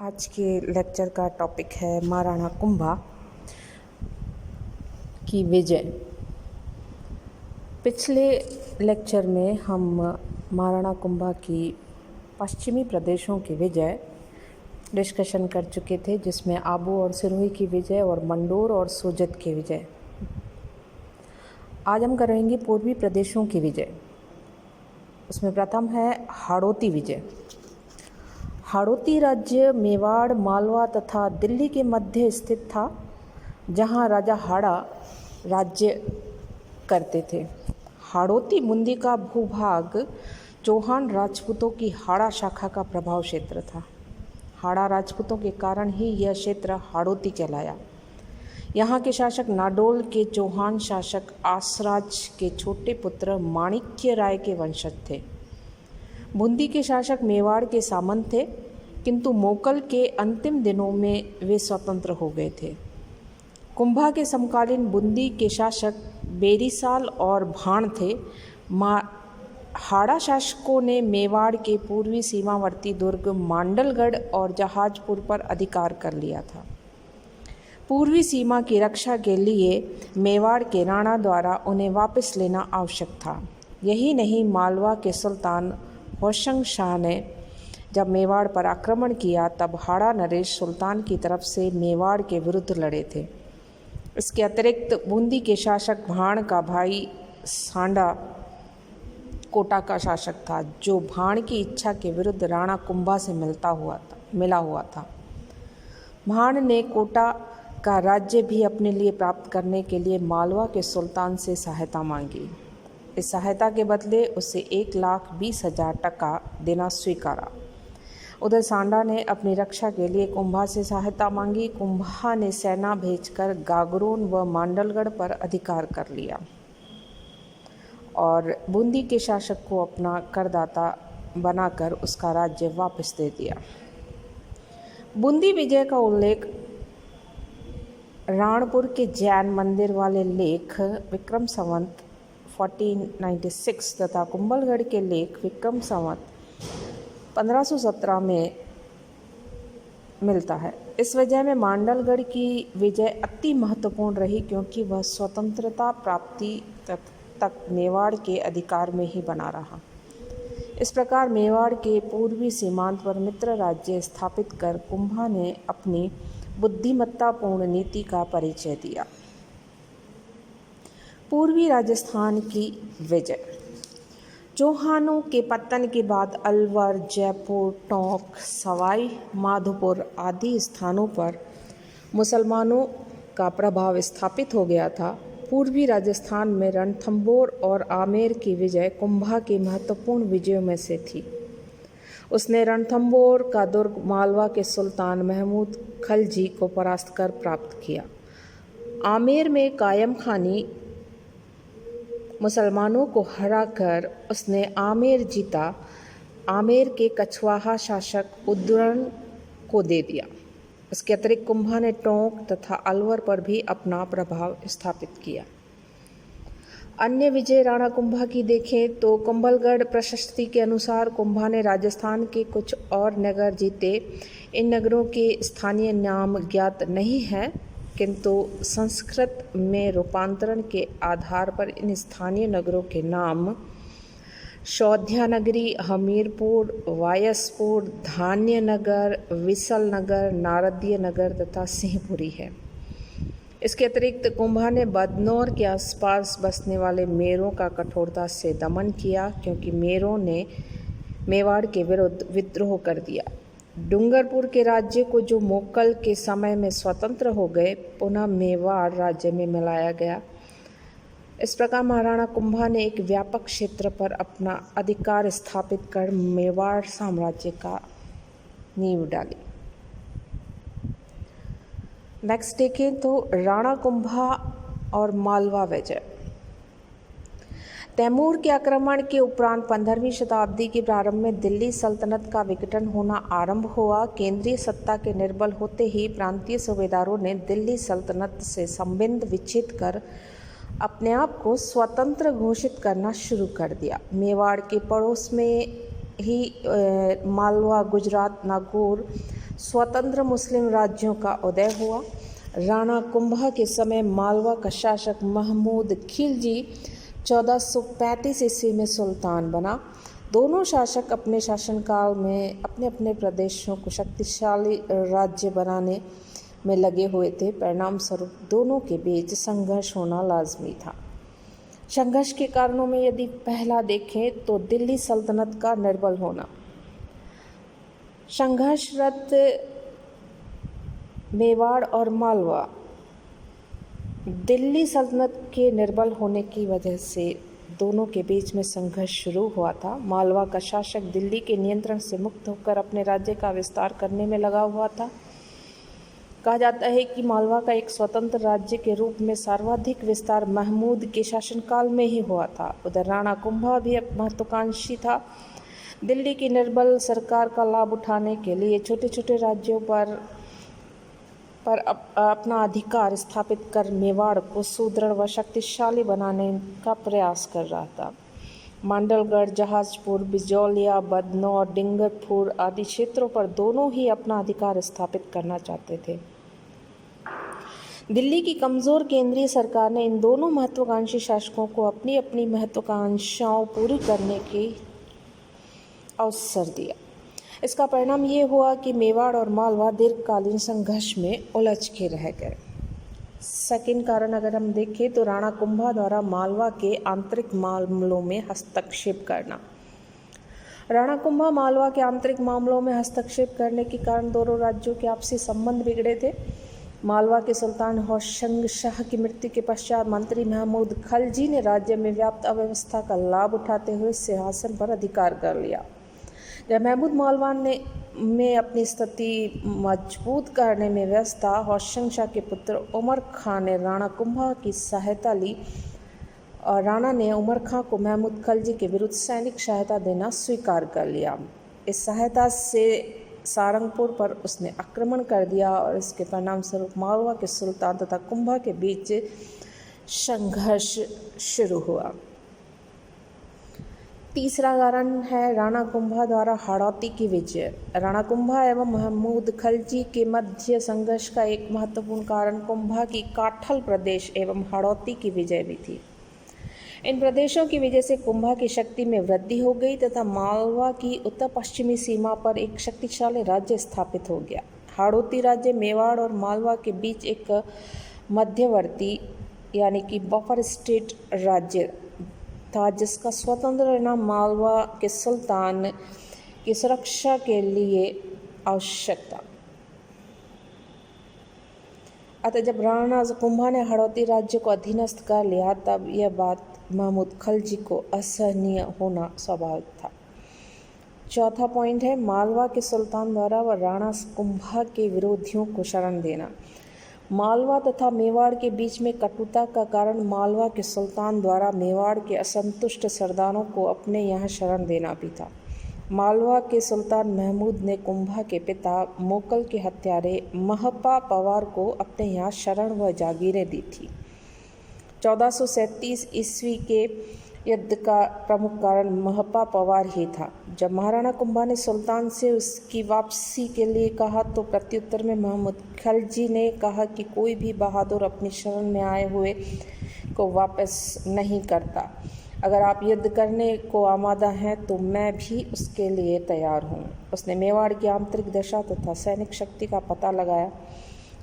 आज के लेक्चर का टॉपिक है महाराणा कुंभा की विजय। पिछले लेक्चर में हम महाराणा कुंभा की पश्चिमी प्रदेशों की विजय डिस्कशन कर चुके थे, जिसमें आबू और सिरोही की विजय और मंडोर और सोजत की विजय। आज हम करेंगे पूर्वी प्रदेशों की विजय। उसमें प्रथम है हाड़ौती विजय। हाड़ौती राज्य मेवाड़, मालवा तथा दिल्ली के मध्य स्थित था, जहां राजा हाड़ा राज्य करते थे। हाड़ौती बूंदी का भूभाग चौहान राजपूतों की हाड़ा शाखा का प्रभाव क्षेत्र था। हाड़ा राजपूतों के कारण ही यह क्षेत्र हाड़ौती कहलाया। यहाँ के शासक नाडोल के चौहान शासक आसराज के छोटे पुत्र माणिक्य राय के वंशज थे। बूंदी के शासक मेवाड़ के सामंत थे, किंतु मोकल के अंतिम दिनों में वे स्वतंत्र हो गए थे। कुंभा के समकालीन बूंदी के शासक बेरीसाल और भाण थे। हाड़ा शासकों ने मेवाड़ के पूर्वी सीमावर्ती दुर्ग मांडलगढ़ और जहाजपुर पर अधिकार कर लिया था। पूर्वी सीमा की रक्षा के लिए मेवाड़ के राणा द्वारा उन्हें वापस लेना आवश्यक था। यही नहीं, मालवा के सुल्तान होशंग शाह ने जब मेवाड़ पर आक्रमण किया, तब हाड़ा नरेश सुल्तान की तरफ से मेवाड़ के विरुद्ध लड़े थे। इसके अतिरिक्त बूंदी के शासक भाण का भाई सांडा कोटा का शासक था, जो भाण की इच्छा के विरुद्ध राणा कुंभा से मिला हुआ था। भाण ने कोटा का राज्य भी अपने लिए प्राप्त करने के लिए मालवा के सुल्तान से सहायता मांगी। इस सहायता के बदले उसे 1,20,000 टका देना स्वीकारा। उधर सांडा ने अपनी रक्षा के लिए कुंभा से सहायता मांगी। कुंभा ने सेना भेजकर गागरोन व मांडलगढ़ पर अधिकार कर लिया और बूंदी के शासक को अपना करदाता बनाकर उसका राज्य वापस दे दिया। बूंदी विजय का उल्लेख राणपुर के जैन मंदिर वाले लेख विक्रम संवत 1496 तथा कुंभलगढ़ के लेख विक्रम संवत 1517 में मिलता है। इस वजह में मांडलगढ़ की विजय अति महत्वपूर्ण रही, क्योंकि वह स्वतंत्रता प्राप्ति तक मेवाड़ के अधिकार में ही बना रहा। इस प्रकार मेवाड़ के पूर्वी सीमांत पर मित्र राज्य स्थापित कर कुंभा ने अपनी बुद्धिमत्तापूर्ण नीति का परिचय दिया। पूर्वी राजस्थान की विजय। चौहानों के पतन के बाद अलवर, जयपुर, टोंक, सवाई माधोपुर आदि स्थानों पर मुसलमानों का प्रभाव स्थापित हो गया था। पूर्वी राजस्थान में रणथंभौर और आमेर की विजय कुंभा की महत्वपूर्ण विजयों में से थी। उसने रणथंभौर का दुर्ग मालवा के सुल्तान महमूद खलजी को परास्त कर प्राप्त किया। आमेर में कायम खानी मुसलमानों को हराकर उसने आमेर जीता। आमेर के कछवाहा शासक उद्दरण को दे दिया। इसके अतिरिक्त कुंभा ने टोंक तथा अलवर पर भी अपना प्रभाव स्थापित किया। अन्य विजय राणा कुंभा की देखें तो कुंभलगढ़ प्रशस्ति के अनुसार कुंभा ने राजस्थान के कुछ और नगर जीते। इन नगरों के स्थानीय नाम ज्ञात नहीं हैं, किंतु संस्कृत में रूपांतरण के आधार पर इन स्थानीय नगरों के नाम शौध्यानगरी, हमीरपुर, वायसपुर, धान्य नगर, विसल नगर, नारदीय नगर तथा सिंहपुरी है। इसके अतिरिक्त कुंभा ने बदनौर के आसपास बसने वाले मेरों का कठोरता से दमन किया, क्योंकि मेरों ने मेवाड़ के विरुद्ध विद्रोह कर दिया। डूंगरपुर के राज्य को, जो मोकल के समय में स्वतंत्र हो गए, पुनः मेवाड़ राज्य में मिलाया गया। इस प्रकार महाराणा कुंभा ने एक व्यापक क्षेत्र पर अपना अधिकार स्थापित कर मेवाड़ साम्राज्य का नींव डाली। नेक्स्ट देखें तो राणा कुंभा और मालवा विजय। तैमूर के आक्रमण के उपरांत 15वीं शताब्दी के प्रारंभ में दिल्ली सल्तनत का विघटन होना आरंभ हुआ। केंद्रीय सत्ता के निर्बल होते ही प्रांतीय सूबेदारों ने दिल्ली सल्तनत से संबंध विच्छेद कर अपने आप को स्वतंत्र घोषित करना शुरू कर दिया। मेवाड़ के पड़ोस में ही मालवा, गुजरात, नागौर, स्वतंत्र मुस्लिम राज्यों का उदय हुआ। राणा कुंभा के समय मालवा का शासक महमूद खिलजी 1435 ईस्वी में सुल्तान बना। दोनों शासक अपने शासनकाल में अपने अपने प्रदेशों को शक्तिशाली राज्य बनाने में लगे हुए थे। परिणाम स्वरूप दोनों के बीच संघर्ष होना लाजमी था। संघर्ष के कारणों में यदि पहला देखें तो दिल्ली सल्तनत का निर्बल होना। संघर्षरत मेवाड़ और मालवा दिल्ली सल्तनत के निर्बल होने की वजह से दोनों के बीच में संघर्ष शुरू हुआ था। मालवा का शासक दिल्ली के नियंत्रण से मुक्त होकर अपने राज्य का विस्तार करने में लगा हुआ था। कहा जाता है कि मालवा का एक स्वतंत्र राज्य के रूप में सर्वाधिक विस्तार महमूद के शासनकाल में ही हुआ था। उधर राणा कुंभा भी महत्वाकांक्षी था। दिल्ली की निर्बल सरकार का लाभ उठाने के लिए छोटे छोटे राज्यों पर अपना अधिकार स्थापित कर मेवाड़ को सुदृढ़ व शक्तिशाली बनाने का प्रयास कर रहा था। मांडलगढ़, जहाजपुर, बिजौलिया, बदनौर, डिंगरपुर आदि क्षेत्रों पर दोनों ही अपना अधिकार स्थापित करना चाहते थे। दिल्ली की कमज़ोर केंद्रीय सरकार ने इन दोनों महत्वाकांक्षी शासकों को अपनी अपनी महत्वाकांक्षाओं पूरी करने की अवसर दिया। इसका परिणाम ये हुआ कि मेवाड़ और मालवा दीर्घकालीन संघर्ष में उलझ के रह गए। सेकंड कारण अगर हम देखें तो राणा कुंभा द्वारा मालवा के आंतरिक मामलों में हस्तक्षेप करना। राणा कुंभा मालवा के आंतरिक मामलों में हस्तक्षेप करने के कारण दोनों राज्यों के आपसी संबंध बिगड़े थे। मालवा के सुल्तान होशंग शाह की मृत्यु के पश्चात मंत्री महमूद खलजी ने राज्य में व्याप्त अव्यवस्था का लाभ उठाते हुए सिंहासन पर अधिकार कर लिया। जब महमूद मालवा में अपनी स्थिति मजबूत करने में व्यस्त था, होशंग शाह के पुत्र उमर खां ने राणा कुंभा की सहायता ली और राणा ने उमर खां को महमूद खलजी के विरुद्ध सैनिक सहायता देना स्वीकार कर लिया। इस सहायता से सारंगपुर पर उसने आक्रमण कर दिया और इसके परिणाम स्वरूप मालवा के सुल्तान तथा कुंभा के बीच संघर्ष शुरू हुआ। तीसरा कारण है राणा कुंभा द्वारा हाड़ौती की विजय। राणा कुंभा एवं महमूद खलजी के मध्य संघर्ष का एक महत्वपूर्ण कारण कुंभा की काठल प्रदेश एवं हाड़ौती की विजय भी थी। इन प्रदेशों की वजह से कुंभा की शक्ति में वृद्धि हो गई तथा मालवा की उत्तर पश्चिमी सीमा पर एक शक्तिशाली राज्य स्थापित हो गया। हाड़ौती राज्य मेवाड़ और मालवा के बीच एक मध्यवर्ती यानी कि बफर स्टेट राज्य था, जिसका स्वतंत्र रहना मालवा के सुल्तान की सुरक्षा के लिए आवश्यक था। अतः जब राणा कुंभा ने हाड़ौती राज्य को अधीनस्थ कर लिया तब यह बात महमूद खलजी को असहनीय होना स्वाभाविक था। चौथा पॉइंट है मालवा के सुल्तान द्वारा व राणा कुंभा के विरोधियों को शरण देना। मालवा तथा मेवाड़ के बीच में कटुता का कारण मालवा के सुल्तान द्वारा मेवाड़ के असंतुष्ट सरदारों को अपने यहाँ शरण देना भी था। मालवा के सुल्तान महमूद ने कुंभा के पिता मोकल के हत्यारे महपा पवार को अपने यहाँ शरण व जागीरें दी थी। 1437 ईस्वी के युद्ध का प्रमुख कारण महपा पवार ही था। जब महाराणा कुंभा ने सुल्तान से उसकी वापसी के लिए कहा तो प्रत्युत्तर में महमूद खलजी ने कहा कि कोई भी बहादुर अपनी शरण में आए हुए को वापस नहीं करता। अगर आप युद्ध करने को आमादा हैं तो मैं भी उसके लिए तैयार हूँ। उसने मेवाड़ की आंतरिक दशा तथा सैनिक शक्ति का पता लगाया।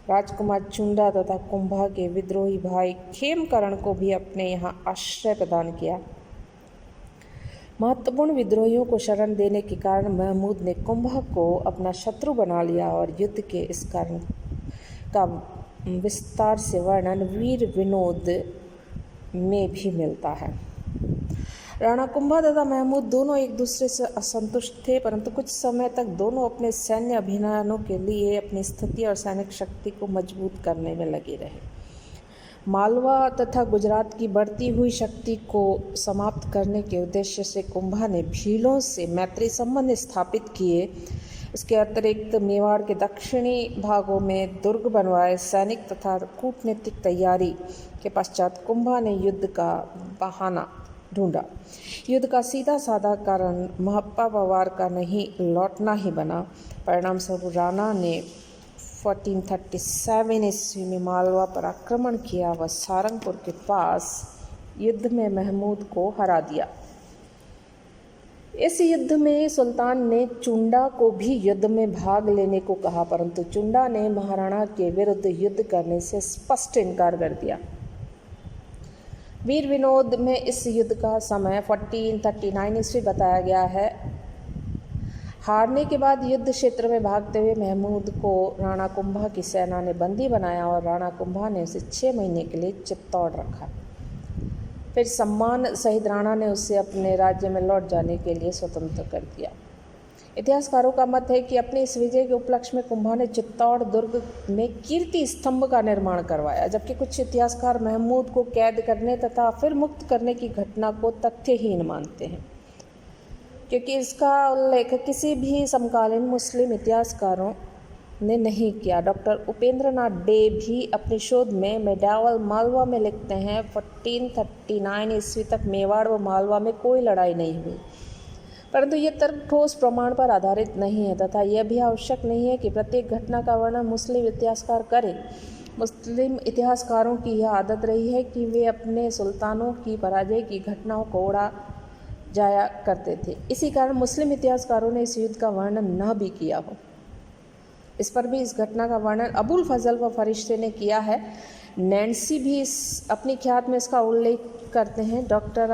राजकुमार चुंडा तथा कुंभा के विद्रोही भाई खेमकरण को भी अपने यहाँ आश्रय प्रदान किया। महत्वपूर्ण विद्रोहियों को शरण देने के कारण महमूद ने कुंभा को अपना शत्रु बना लिया और युद्ध के इस कारण का विस्तार से वर्णन वीर विनोद में भी मिलता है। राणा कुंभा तथा महमूद दोनों एक दूसरे से असंतुष्ट थे, परंतु कुछ समय तक दोनों अपने सैन्य अभियानों के लिए अपनी स्थिति और सैनिक शक्ति को मजबूत करने में लगे रहे। मालवा तथा गुजरात की बढ़ती हुई शक्ति को समाप्त करने के उद्देश्य से कुंभा ने भीलों से मैत्री संबंध स्थापित किए। इसके अतिरिक्त मेवाड़ के दक्षिणी भागों में दुर्ग बनवाए। सैनिक तथा कूटनीतिक तैयारी के पश्चात कुंभा ने युद्ध का बहाना ढूंढा। युद्ध का सीधा साधा कारण महप्पा पवार का नहीं लौटना ही बना। परिणाम स्वरूप राणा ने 1437 ईस्वी में मालवा पर आक्रमण किया व सारंगपुर के पास युद्ध में महमूद को हरा दिया। इस युद्ध में सुल्तान ने चुंडा को भी युद्ध में भाग लेने को कहा, परंतु चुंडा ने महाराणा के विरुद्ध युद्ध करने से स्पष्ट इनकार कर दिया। वीर विनोद में इस युद्ध का समय 1439 ईस्वी बताया गया है। हारने के बाद युद्ध क्षेत्र में भागते हुए महमूद को राणा कुंभा की सेना ने बंदी बनाया और राणा कुंभा ने उसे 6 महीने के लिए चित्तौड़ रखा। फिर सम्मान सहित राणा ने उसे अपने राज्य में लौट जाने के लिए स्वतंत्र कर दिया। इतिहासकारों का मत है कि अपने इस विजय के उपलक्ष्य में कुंभा ने चित्तौड़ दुर्ग में कीर्ति स्तंभ का निर्माण करवाया, जबकि कुछ इतिहासकार महमूद को कैद करने तथा फिर मुक्त करने की घटना को तथ्यहीन मानते हैं, क्योंकि इसका उल्लेख किसी भी समकालीन मुस्लिम इतिहासकारों ने नहीं किया। डॉक्टर उपेंद्र नाथ डे भी अपने शोध में मेडावल मालवा में लिखते हैं 1439 ईस्वी तक मेवाड़ व मालवा में कोई लड़ाई नहीं हुई, परंतु ये तर्क ठोस प्रमाण पर आधारित नहीं है तथा यह भी आवश्यक नहीं है कि प्रत्येक घटना का वर्णन मुस्लिम इतिहासकार करें। मुस्लिम इतिहासकारों की यह आदत रही है कि वे अपने सुल्तानों की पराजय की घटनाओं को उड़ा जाया करते थे। इसी कारण मुस्लिम इतिहासकारों ने इस युद्ध का वर्णन न भी किया हो। इस पर भी इस घटना का वर्णन अबुल फजल व फरिश्ते ने किया है। नैन्सी भी अपनी ख्यात में इसका उल्लेख करते हैं। डॉक्टर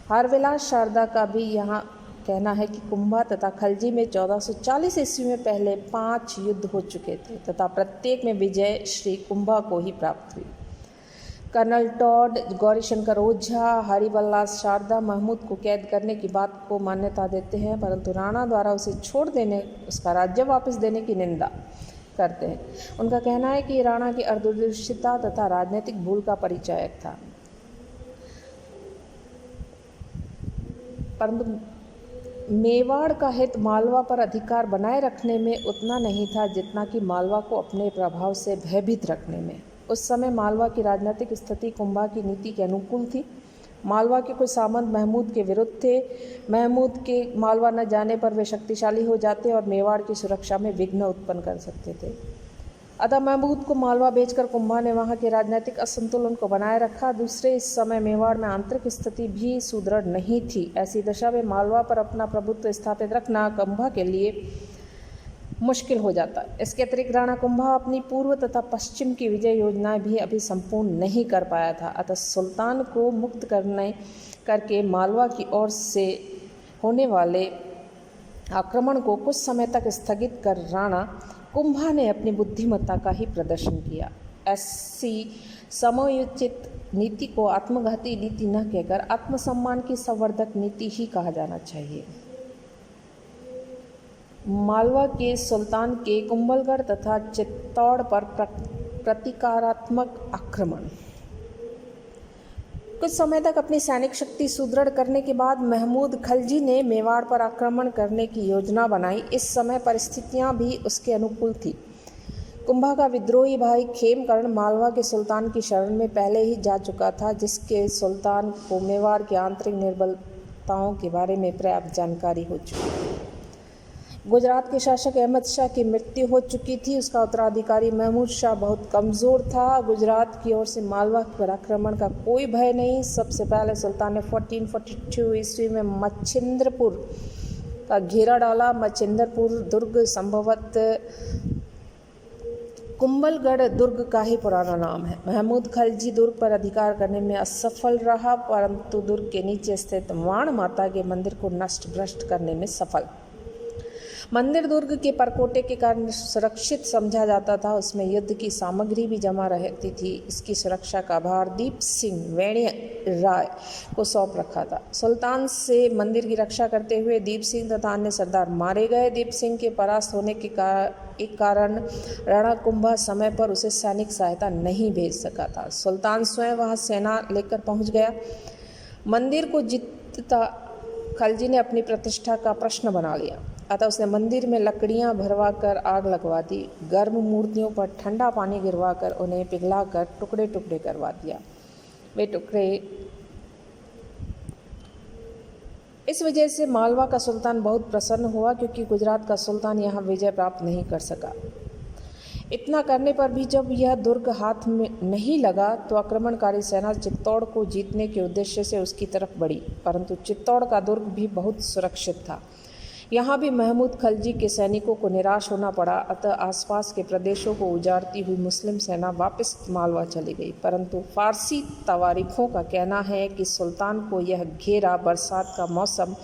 हरविलास शारदा का भी यहाँ कहना है कि कुंभा तथा खलजी में 1440 ईस्वी में पहले 5 युद्ध हो चुके थे तथा प्रत्येक में विजय श्री कुंभा को ही प्राप्त हुई। कर्नल टॉड, गौरीशंकर ओझा, हरिवल्लास शारदा महमूद को कैद करने की बात को मान्यता देते हैं, परंतु राणा द्वारा उसे छोड़ देने, उसका राज्य वापस देने की निंदा करते हैं। उनका कहना है कि राणा की अर्धदूषिता तथा राजनीतिक भूल का परिचायक था, परंतु मेवाड़ का हित मालवा पर अधिकार बनाए रखने में उतना नहीं था जितना कि मालवा को अपने प्रभाव से भयभीत रखने में। उस समय मालवा की राजनीतिक स्थिति कुंभा की नीति के अनुकूल थी। मालवा के कुछ सामंत महमूद के विरुद्ध थे। महमूद के मालवा न जाने पर वे शक्तिशाली हो जाते और मेवाड़ की सुरक्षा में विघ्न उत्पन्न कर सकते थे। अतः महमूद को मालवा बेचकर कुंभा ने वहां के राजनीतिक असंतुलन को बनाए रखा। दूसरे, इस समय मेवाड़ में आंतरिक स्थिति भी सुदृढ़ नहीं थी। ऐसी दशा में मालवा पर अपना प्रभुत्व स्थापित रखना कुंभा के लिए मुश्किल हो जाता। इसके अतिरिक्त राणा कुंभा अपनी पूर्व तथा पश्चिम की विजय योजनाएं भी अभी संपूर्ण नहीं कर पाया था। अतः सुल्तान को मुक्त करके मालवा की ओर से होने वाले आक्रमण को कुछ समय तक स्थगित कर राणा कुंभा ने अपनी बुद्धिमत्ता का ही प्रदर्शन किया। ऐसी समयोचित नीति को आत्मघाती नीति न कहकर आत्मसम्मान की संवर्धक नीति ही कहा जाना चाहिए। मालवा के सुल्तान के कुंभलगढ़ तथा चित्तौड़ पर प्रतिकारात्मक आक्रमण। कुछ समय तक अपनी सैनिक शक्ति सुदृढ़ करने के बाद महमूद खलजी ने मेवाड़ पर आक्रमण करने की योजना बनाई। इस समय परिस्थितियां भी उसके अनुकूल थी। कुंभा का विद्रोही भाई खेमकर्ण मालवा के सुल्तान की शरण में पहले ही जा चुका था, जिसके सुल्तान को मेवाड़ की आंतरिक निर्बलताओं के बारे में पर्याप्त जानकारी हो चुकी थी। गुजरात के शासक अहमद शाह की मृत्यु हो चुकी थी। उसका उत्तराधिकारी महमूद शाह बहुत कमज़ोर था। गुजरात की ओर से मालवा पर आक्रमण का कोई भय नहीं। सबसे पहले सुल्तान ने 1442 ईस्वी में मच्छिंद्रपुर का घेरा डाला। मच्छिंद्रपुर दुर्ग संभवतः कुंभलगढ़ दुर्ग का ही पुराना नाम है। महमूद खलजी दुर्ग पर अधिकार करने में असफल रहा, परंतु दुर्ग के नीचे स्थित वाण माता के मंदिर को नष्ट भ्रष्ट करने में सफल। मंदिर दुर्ग के परकोटे के कारण सुरक्षित समझा जाता था। उसमें युद्ध की सामग्री भी जमा रहती थी। इसकी सुरक्षा का भार दीप सिंह वेणीय राय को सौंप रखा था। सुल्तान से मंदिर की रक्षा करते हुए दीप सिंह तथा अन्य सरदार मारे गए। दीप सिंह के परास्त होने के कारण राणा कुंभा समय पर उसे सैनिक सहायता नहीं भेज सका था। सुल्तान स्वयं वहां सेना लेकर पहुंच गया। मंदिर को जीतता खलजी ने अपनी प्रतिष्ठा का प्रश्न बना लिया, अतः उसने मंदिर में लकड़ियां भरवाकर आग लगवा दी। गर्म मूर्तियों पर ठंडा पानी गिरवाकर उन्हें पिघलाकर टुकड़े टुकड़े करवा दिया। वे टुकड़े इस वजह से मालवा का सुल्तान बहुत प्रसन्न हुआ, क्योंकि गुजरात का सुल्तान यहाँ विजय प्राप्त नहीं कर सका। इतना करने पर भी जब यह दुर्ग हाथ में नहीं लगा तो आक्रमणकारी सेना चित्तौड़ को जीतने के उद्देश्य से उसकी तरफ बढ़ी, परंतु चित्तौड़ का दुर्ग भी बहुत सुरक्षित था। यहाँ भी महमूद खलजी के सैनिकों को निराश होना पड़ा, अतः आसपास के प्रदेशों को उजाड़ती हुई मुस्लिम सेना वापस मालवा चली गई। परंतु फारसी तवारीखों का कहना है कि सुल्तान को यह घेरा बरसात का मौसम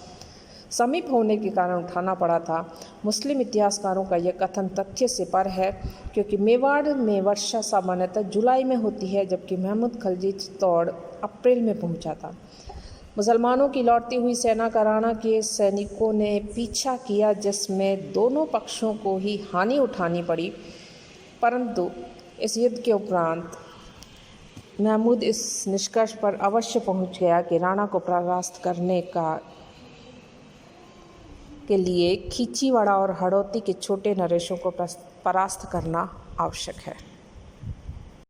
समीप होने के कारण उठाना पड़ा था। मुस्लिम इतिहासकारों का यह कथन तथ्य से पर है, क्योंकि मेवाड़ में वर्षा सामान्यतः जुलाई में होती है, जबकि महमूद खलजी चित्तौड़ अप्रैल में पहुंचा था। मुसलमानों की लौटती हुई सेना का राणा के सैनिकों ने पीछा किया, जिसमें दोनों पक्षों को ही हानि उठानी पड़ी। परंतु इस युद्ध के उपरांत महमूद इस निष्कर्ष पर अवश्य पहुंच गया कि राणा को परास्त करने के लिए खींचीवाड़ा और हड़ौती के छोटे नरेशों को परास्त करना आवश्यक है।